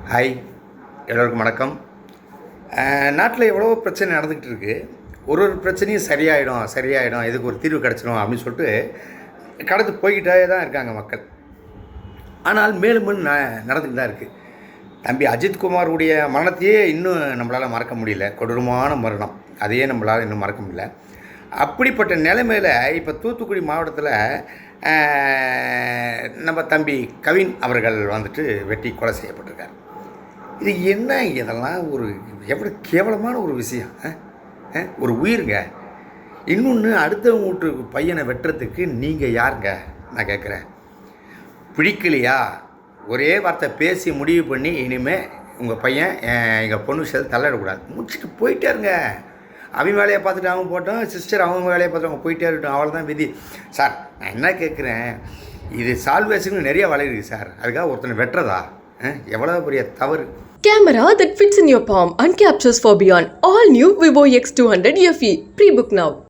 Hi, எல்லோருக்கும் வணக்கம். நாட்டில் எவ்வளோ பிரச்சனை நடந்துக்கிட்டு இருக்குது. ஒரு பிரச்சனையும் சரியாயிடும், இதுக்கு ஒரு தீர்வு கிடச்சிடும் அப்படின்னு சொல்லிட்டு கடந்து போய்கிட்டே தான் இருக்காங்க மக்கள். ஆனால் மேலும் மேலும் நடந்துக்கிட்டு தான் இருக்குது. தம்பி அஜித்குமாருடைய மரணத்தையே இன்னும் நம்மளால் மறக்க முடியல. கொடூரமான மரணம், அதையே நம்மளால் இன்னும் மறக்க முடியல. அப்படிப்பட்ட நிலைமையில் இப்போ தூத்துக்குடி மாவட்டத்தில் நம்ம தம்பி கவின் அவர்கள் வந்துட்டு வெட்டி கொலை செய்யப்பட்டிருக்கார். இது என்ன, இதெல்லாம் ஒரு எவ்வளோ கேவலமான ஒரு விஷயம். ஒரு உயிருங்க. இன்னொன்று, அடுத்தவங்க வீட்டு பையனை வெட்டுறதுக்கு நீங்கள் யாருங்க நான் கேட்குறேன். பிடிக்கலையா ஒரே வார்த்தை பேசி முடிவு பண்ணி இனிமேல் உங்கள் பையன் எங்கள் பொண்ணு விஷயத்தை தள்ளிடக்கூடாது, முடிச்சுட்டு போயிட்டே இருங்க. அவங்க வேலையை பார்த்துட்டு அவங்க போட்டோம், சிஸ்டர் அவங்க வேலையை பார்த்துட்டு அவங்க போயிட்டே இருக்கட்டும், அவள் தான் விதி. சார், நான் என்ன கேட்குறேன், இது சால்வேஷனுக்கு நிறைய வலை இருக்குது சார். அதுக்காக ஒருத்தனை வெட்டுறதா எவ்வளோ பெரிய தவறு. Camera that fits in your palm and captures for beyond. All new Vivo X200 FE. Pre-book now.